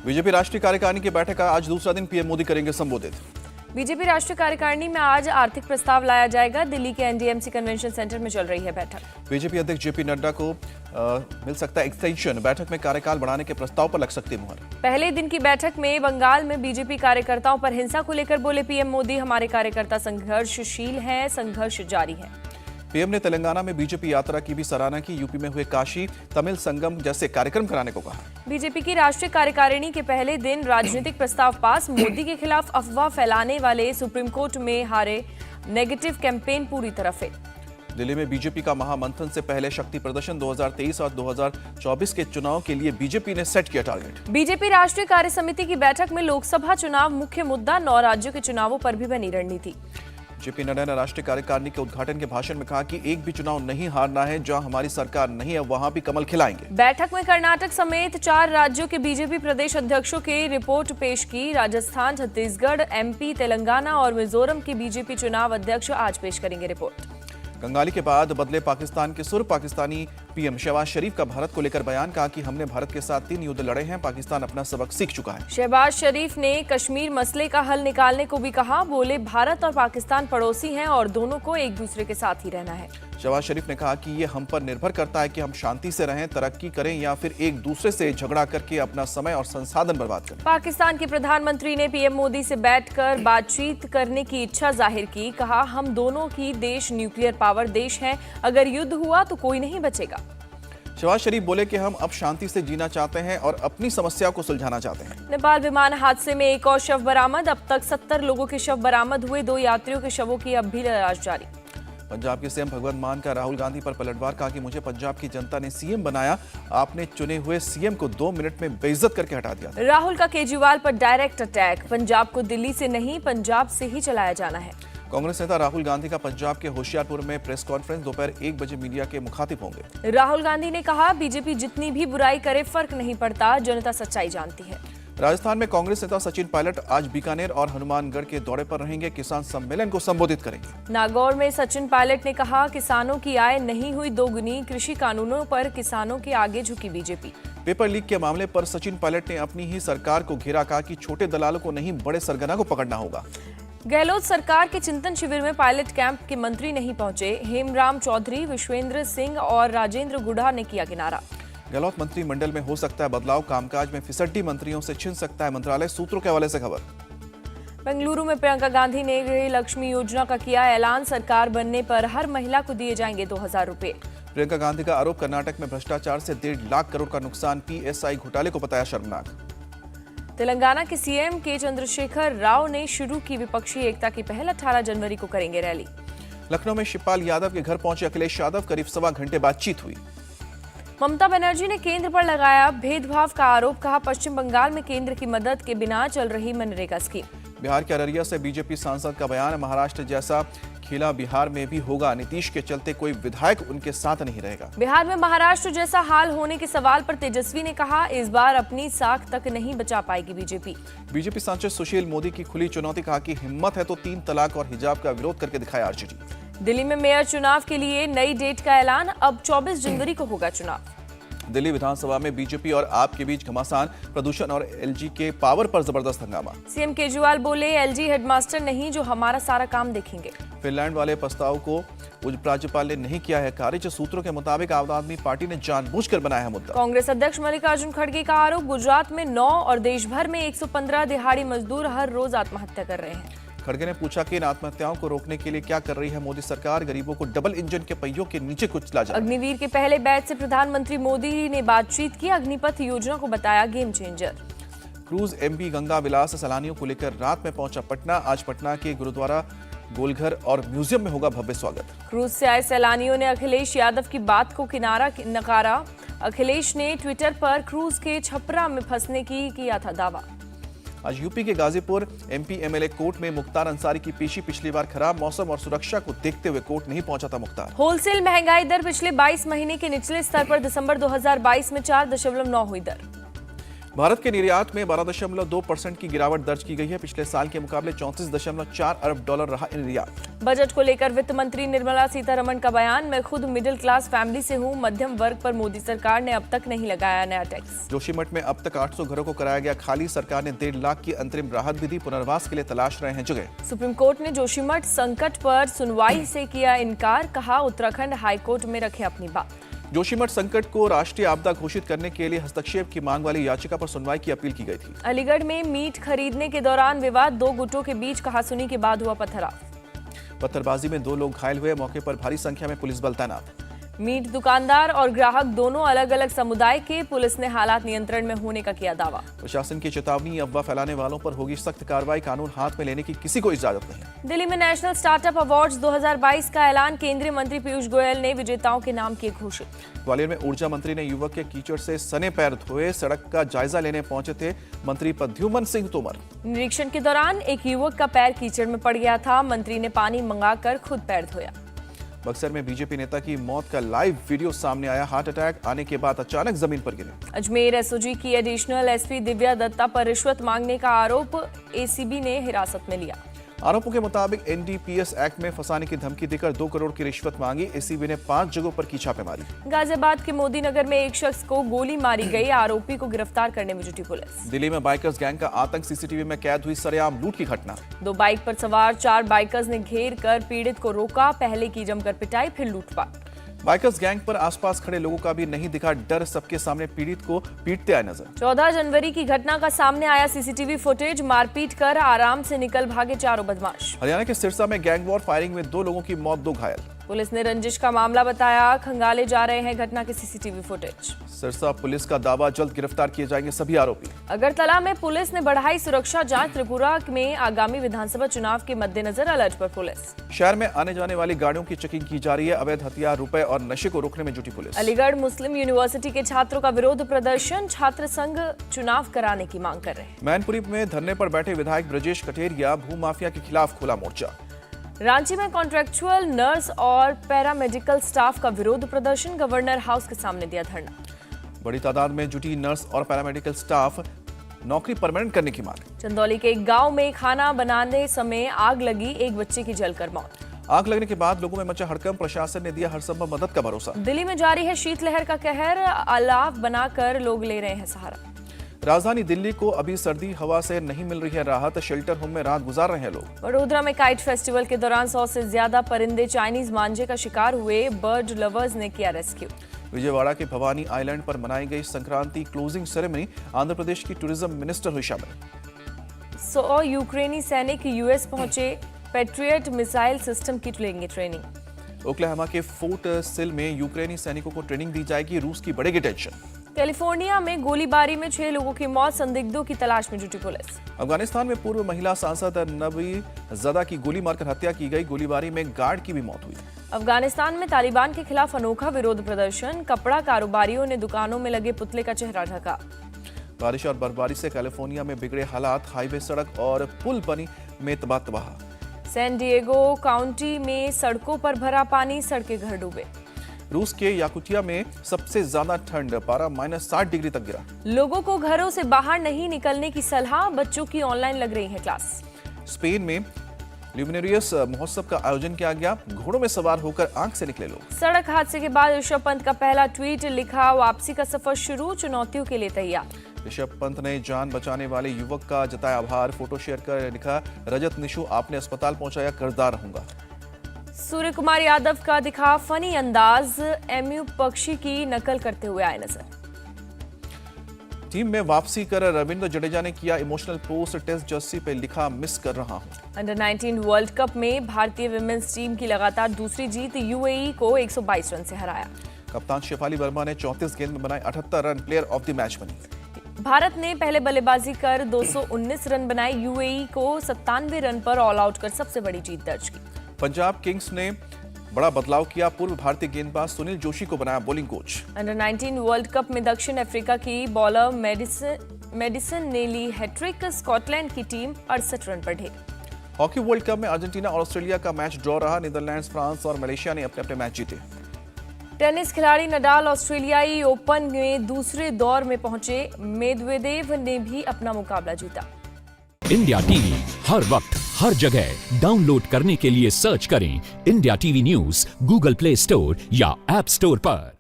BJP राष्ट्रीय कार्यकारिणी की बैठक का आज दूसरा दिन पीएम मोदी करेंगे संबोधित। बीजेपी राष्ट्रीय कार्यकारिणी में आज आर्थिक प्रस्ताव लाया जाएगा। दिल्ली के एनडीएमसी कन्वेंशन सेंटर में चल रही है बैठक। बीजेपी अध्यक्ष जेपी नड्डा को मिल सकता है एक्सटेंशन। बैठक में कार्यकाल बढ़ाने के प्रस्ताव पर लग सकती मुहर। पहले दिन की बैठक में बंगाल में बीजेपी कार्यकर्ताओं पर हिंसा को लेकर बोले पीएम मोदी, हमारे कार्यकर्ता संघर्षशील हैं, संघर्ष जारी है। पीएम ने तेलंगाना में बीजेपी यात्रा की भी सराहना की। यूपी में हुए काशी तमिल संगम जैसे कार्यक्रम कराने को कहा। बीजेपी की राष्ट्रीय कार्यकारिणी के पहले दिन राजनीतिक प्रस्ताव पास। मोदी के खिलाफ अफवाह फैलाने वाले सुप्रीम कोर्ट में हारे, नेगेटिव कैंपेन पूरी तरह फेल। दिल्ली में बीजेपी का महामंथन से पहले शक्ति प्रदर्शन। 2023 और 2024 के चुनाव के लिए बीजेपी ने सेट किया टारगेट। बीजेपी राष्ट्रीय कार्य समिति की बैठक में लोकसभा चुनाव मुख्य मुद्दा, 9 राज्यों के चुनावों पर भी बनी रणनीति। जेपी नड्डा ने राष्ट्रीय कार्यकारिणी के उद्घाटन के भाषण में कहा कि एक भी चुनाव नहीं हारना है। जहां हमारी सरकार नहीं है वहां भी कमल खिलाएंगे। बैठक में कर्नाटक समेत 4 राज्यों के बीजेपी प्रदेश अध्यक्षों की रिपोर्ट पेश की। राजस्थान, छत्तीसगढ़, एमपी, तेलंगाना और मिजोरम के बीजेपी चुनाव अध्यक्ष आज पेश करेंगे रिपोर्ट। कंगाली के बाद बदले पाकिस्तान के सुर। पाकिस्तानी पीएम शहबाज शरीफ का भारत को लेकर बयान। कहा कि हमने भारत के साथ 3 युद्ध लड़े हैं, पाकिस्तान अपना सबक सीख चुका है। शहबाज शरीफ ने कश्मीर मसले का हल निकालने को भी कहा। बोले भारत और पाकिस्तान पड़ोसी हैं और दोनों को एक दूसरे के साथ ही रहना है। शहबाज शरीफ ने कहा कि ये हम पर निर्भर करता है कि हम शांति से रहें, तरक्की करें या फिर एक दूसरे से झगड़ा करके अपना समय और संसाधन बर्बाद करें। पाकिस्तान के प्रधानमंत्री ने पीएम मोदी से बैठकर बातचीत करने की इच्छा जाहिर की। कहा हम दोनों की देश न्यूक्लियर पावर देश हैं, अगर युद्ध हुआ तो कोई नहीं बचेगा। शहबाज शरीफ बोले कि हम अब शांति से जीना चाहते हैं और अपनी समस्या को सुलझाना चाहते हैं। नेपाल विमान हादसे में एक और शव बरामद। अब तक 70 लोगों के शव बरामद हुए। 2 यात्रियों के शवों की अब भी तलाश जारी। पंजाब के सीएम भगवंत मान का राहुल गांधी पर पलटवार। कहा कि मुझे पंजाब की जनता ने सीएम बनाया, आपने चुने हुए सीएम को 2 मिनट में बेइज्जत करके हटा दिया। राहुल का केजरीवाल पर डायरेक्ट अटैक। पंजाब को दिल्ली से नहीं, पंजाब से ही चलाया जाना है। कांग्रेस नेता राहुल गांधी का पंजाब के होशियारपुर में प्रेस कॉन्फ्रेंस। दोपहर 1 बजे मीडिया के मुखातिब होंगे। राहुल गांधी ने कहा बीजेपी जितनी भी बुराई करे फर्क नहीं पड़ता, जनता सच्चाई जानती है। राजस्थान में कांग्रेस नेता सचिन पायलट आज बीकानेर और हनुमानगढ़ के दौरे पर रहेंगे। किसान सम्मेलन को संबोधित करेंगे। नागौर में सचिन पायलट ने कहा किसानों की आय नहीं हुई दोगुनी। कृषि कानूनों पर किसानों के आगे झुकी बीजेपी। पेपर लीक के मामले पर सचिन पायलट ने अपनी ही सरकार को घेरा। कहा कि छोटे दलालों को नहीं, बड़े सरगना को पकड़ना होगा। गहलोत सरकार के चिंतन शिविर में पायलट कैंप के मंत्री नहीं पहुंचे। हेमराम चौधरी, विश्वेंद्र सिंह और राजेंद्र गुढ़ा ने किया किनारा। गहलोत मंत्रिमंडल में हो सकता है बदलाव। कामकाज में फिसड्डी मंत्रियों से छिन सकता है मंत्रालय। सूत्रों के हवाले से खबर। बेंगलुरु में प्रियंका गांधी ने गृह लक्ष्मी योजना का किया ऐलान। सरकार बनने पर हर महिला को दिए जाएंगे 2000 रुपए। प्रियंका गांधी का आरोप। कर्नाटक में भ्रष्टाचार से 1.5 लाख करोड़ का नुकसान। पीएसआई घोटाले को बताया शर्मनाक। तेलंगाना के सीएम के चंद्रशेखर राव ने शुरू की विपक्षी एकता की पहल। 18 जनवरी को करेंगे रैली। लखनऊ में शिवपाल यादव के घर पहुंचे अखिलेश यादव। करीब 1.25 घंटे बातचीत हुई। ममता बनर्जी ने केंद्र पर लगाया भेदभाव का आरोप। कहा पश्चिम बंगाल में केंद्र की मदद के बिना चल रही मनरेगा स्कीम। बिहार के अररिया से बीजेपी सांसद का बयान। महाराष्ट्र जैसा खेला बिहार में भी होगा। नीतीश के चलते कोई विधायक उनके साथ नहीं रहेगा। बिहार में महाराष्ट्र जैसा हाल होने के सवाल पर तेजस्वी ने कहा इस बार अपनी साख तक नहीं बचा पाएगी बीजेपी। बीजेपी सांसद सुशील मोदी की खुली चुनौती। कहा कि हिम्मत है तो 3 तलाक और हिजाब का विरोध करके दिखाया आरजेडी। दिल्ली में मेयर चुनाव के लिए नई डेट का ऐलान। अब 24 जनवरी को होगा चुनाव। दिल्ली विधानसभा में बीजेपी और आप के बीच घमासान। प्रदूषण और एलजी के पावर पर जबरदस्त हंगामा। सीएम केजरीवाल बोले एलजी हेडमास्टर नहीं जो हमारा सारा काम देखेंगे। फिनलैंड वाले प्रस्ताव को उपराज्यपाल ने नहीं किया है खारिज। सूत्रों के मुताबिक आम आदमी पार्टी ने जानबूझकर बनाया है मुद्दा। कांग्रेस अध्यक्ष मल्लिकार्जुन खड़गे का आरोप। गुजरात में 9 और देश भर में 115 दिहाड़ी मजदूर हर रोज आत्महत्या कर रहे हैं। खड़गे ने पूछा कि इन आत्महत्याओं को रोकने के लिए क्या कर रही है मोदी सरकार। गरीबों को डबल इंजन के पहियों के नीचे कुचला जाए। अग्निवीर के पहले बैच से प्रधानमंत्री मोदी ने बातचीत की। अग्निपथ योजना को बताया game changer. Cruise MP Ganga Vilas सैलानियों को लेकर रात में पहुंचा पटना। आज पटना के गुरुद्वारा, गोलघर और म्यूजियम में होगा भव्य स्वागत। क्रूज से आए सैलानियों ने अखिलेश यादव की बात को नकारा। अखिलेश ने ट्विटर पर क्रूज के छपरा में फंसने की किया था दावा। आज यूपी के गाजीपुर एमपी एमएलए कोर्ट में मुख्तार अंसारी की पेशी। पिछली बार खराब मौसम और सुरक्षा को देखते हुए कोर्ट नहीं पहुंचा था मुख्तार। होलसेल महंगाई दर पिछले 22 महीने के निचले स्तर पर दिसंबर 2022 में 4.9 हुई दर। भारत के निर्यात में 12.2% की गिरावट दर्ज की गई है। पिछले साल के मुकाबले 34.4 अरब डॉलर रहा निर्यात। बजट को लेकर वित्त मंत्री निर्मला सीतारमण का बयान, मैं खुद मिडिल क्लास फैमिली से हूं, मध्यम वर्ग पर मोदी सरकार ने अब तक नहीं लगाया नया टैक्स। जोशीमठ में अब तक 800 घरों को कराया गया खाली, सरकार ने 1.5 लाख की अंतरिम राहत भी दी, पुनर्वास के लिए तलाश रहे हैं जगह। सुप्रीम कोर्ट ने जोशीमठ संकट पर सुनवाई से किया इनकार, कहा उत्तराखंड हाईकोर्ट में रखे अपनी बात। जोशीमठ संकट को राष्ट्रीय आपदा घोषित करने के लिए हस्तक्षेप की मांग वाली याचिका पर सुनवाई की अपील की गई थी। अलीगढ़ में मीट खरीदने के दौरान विवाद, 2 गुटों के बीच कहासुनी के बाद हुआ पथराव। पत्थरबाजी में 2 लोग घायल हुए, मौके पर भारी संख्या में पुलिस बल तैनात। मीट दुकानदार और ग्राहक दोनों अलग अलग समुदाय के, पुलिस ने हालात नियंत्रण में होने का किया दावा। प्रशासन की चेतावनी, अफवाह फैलाने वालों पर होगी सख्त कार्रवाई, कानून हाथ में लेने की किसी को इजाजत नहीं। दिल्ली में नेशनल स्टार्टअप अवार्ड्स 2022 का ऐलान, केंद्रीय मंत्री पीयूष गोयल ने विजेताओं के नाम किए घोषित। ग्वालियर में ऊर्जा मंत्री ने युवक के कीचड़ से सने पैर धोए, सड़क का जायजा लेने पहुंचे थे मंत्री प्रद्युम्न सिंह तोमर। निरीक्षण के दौरान एक युवक का पैर कीचड़ में पड़ गया था, मंत्री ने पानी मंगाकर खुद पैर धोया। बक्सर में बीजेपी नेता की मौत का लाइव वीडियो सामने आया, हार्ट अटैक आने के बाद अचानक जमीन पर गिरे। अजमेर एसओजी की एडिशनल एसपी दिव्या दत्ता पर रिश्वत मांगने का आरोप, एसीबी ने हिरासत में लिया। आरोपों के मुताबिक एनडीपीएस एक्ट में फंसाने की धमकी देकर 2 करोड़ की रिश्वत मांगी, एसीबी ने 5 जगहों पर की छापेमारी। गाजियाबाद के मोदी नगर में एक शख्स को गोली मारी गई, आरोपी को गिरफ्तार करने में जुटी पुलिस। दिल्ली में बाइकर्स गैंग का आतंक, सीसीटीवी में कैद हुई सरेआम लूट की घटना। 2 बाइक पर सवार 4 बाइकर्स ने घेर कर पीड़ित को रोका, पहले की जमकर पिटाई, फिर लूटपाट। बाइकर्स गैंग पर आसपास खड़े लोगों का भी नहीं दिखा डर, सबके सामने पीड़ित को पीटते आए नजर। 14 जनवरी की घटना का सामने आया सीसीटीवी फुटेज, मारपीट कर आराम से निकल भागे 4 बदमाश। हरियाणा के सिरसा में गैंग वॉर फायरिंग में 2 लोगों की मौत, 2 घायल। पुलिस ने रंजिश का मामला बताया, खंगाले जा रहे हैं घटना के सीसीटीवी फुटेज। सिरसा पुलिस का दावा, जल्द गिरफ्तार किए जाएंगे सभी आरोपी। अगरतला में पुलिस ने बढ़ाई सुरक्षा जांच, त्रिपुरा में आगामी विधानसभा चुनाव के मद्देनजर अलर्ट पर पुलिस। शहर में आने जाने वाली गाड़ियों की चेकिंग की जा रही है, अवैध हथियार, रुपए और नशे को रोकने में जुटी पुलिस। अलीगढ़ मुस्लिम यूनिवर्सिटी के छात्रों का विरोध प्रदर्शन, छात्र संघ चुनाव कराने की मांग कर रहे हैं। मैनपुरी में धरने पर बैठे विधायक ब्रजेश कटेरिया, भूमाफिया के खिलाफ खोला मोर्चा। रांची में कॉन्ट्रैक्चुअल नर्स और पैरामेडिकल स्टाफ का विरोध प्रदर्शन, गवर्नर हाउस के सामने दिया धरना। बड़ी तादाद में जुटी नर्स और पैरामेडिकल स्टाफ, नौकरी परमानेंट करने की मांग। चंदौली के एक गांव में खाना बनाने समय आग लगी, एक बच्चे की जलकर मौत। आग लगने के बाद लोगों में मचा हड़कंप, प्रशासन ने दिया हर संभव मदद का भरोसा। दिल्ली में जारी है शीतलहर का कहर, अलाव बनाकर लोग ले रहे हैं सहारा। राजधानी दिल्ली को अभी सर्दी हवा से नहीं मिल रही है राहत, शेल्टर होम में रात गुजार रहे हैं लोग। वडोदरा में काइट फेस्टिवल के दौरान 100 से ज्यादा परिंदे चाइनीज मांझे का शिकार हुए, बर्ड लवर्स ने किया रेस्क्यू। विजयवाड़ा के भवानी आइलैंड पर मनाई गई संक्रांति क्लोजिंग सेरेमनी, आंध्र प्रदेश की टूरिज्म मिनिस्टर हुई शामिल। 100 यूक्रेनी सैनिक यूएस पहुंचे, पेट्रियट मिसाइल सिस्टम की लेंगे ट्रेनिंग। ओक्लाहोमा के फोर्ट सिल में यूक्रेनी सैनिकों को ट्रेनिंग दी जाएगी, रूस की बढ़ेगी टेंशन। कैलिफोर्निया में गोलीबारी में 6 लोगों की मौत, संदिग्धों की तलाश में जुटी पुलिस। अफगानिस्तान में पूर्व महिला सांसद नबी जदा की गोली मारकर हत्या की गई, गोलीबारी में गार्ड की भी मौत हुई। अफगानिस्तान में तालिबान के खिलाफ अनोखा विरोध प्रदर्शन, कपड़ा कारोबारियों ने दुकानों में लगे पुतले का चेहरा ढका। बारिश और बर्फबारी से कैलिफोर्निया में बिगड़े हालात, हाईवे, सड़क और पुल बनी में तबाह। सैन डिएगो काउंटी में सड़कों पर भरा पानी, सड़कें घर डूबे। रूस के याकुटिया में सबसे ज्यादा ठंड, पारा -60 डिग्री तक गिरा। लोगों को घरों से बाहर नहीं निकलने की सलाह, बच्चों की ऑनलाइन लग रही है क्लास। स्पेन में ल्यूमिनेरियस महोत्सव का आयोजन किया गया, घोड़ों में सवार होकर आंख से निकले लोग। सड़क हादसे के बाद ऋषभ पंत का पहला ट्वीट, लिखा वापसी का सफर शुरू, चुनौतियों के लिए तैयार। ऋषभ पंत ने जान बचाने वाले युवक का जताया आभार, फोटो शेयर कर लिखा, रजत निशु आपने अस्पताल पहुंचाया, कर्जदार रहूंगा। सूर्य कुमार यादव का दिखा फनी अंदाज, एमयू पक्षी की नकल करते हुए आए नजर। टीम में वापसी कर रविंद्र जडेजा ने किया इमोशनल पोस्ट, टेस्ट जर्सी पे लिखा, मिस कर रहा हूं। अंडर 19 वर्ल्ड कप में भारतीय विमेंस टीम की लगातार दूसरी जीत, यूएई को 122 रन से हराया। कप्तान शेफाली वर्मा ने 34 गेंद में बनाए 78 run, player of the match बनी। भारत ने पहले बल्लेबाजी कर 219 रन बनाए, यूएई को 97 रन पर ऑल आउट कर सबसे बड़ी जीत दर्ज की। पंजाब किंग्स ने बड़ा बदलाव किया, पूर्व भारतीय गेंदबाज सुनील जोशी को बनाया bowling coach. Under 19 world cup में दक्षिण अफ्रीका की बॉलर मेडिसन ने ली हैट्रिक, स्कॉटलैंड की टीम 68 रन पर ढेर। हॉकी वर्ल्ड कप में अर्जेंटीना और ऑस्ट्रेलिया का मैच ड्रॉ रहा, नीदरलैंड्स, फ्रांस और मलेशिया ने अपने अपने मैच जीते। टेनिस खिलाड़ी नडाल ऑस्ट्रेलियाई ओपन में दूसरे दौर में पहुंचे। मेदवेदेव ने भी अपना मुकाबला जीता। इंडिया टीवी हर वक्त हर जगह डाउनलोड करने के लिए सर्च करें India TV news Google play store या ऐप स्टोर पर।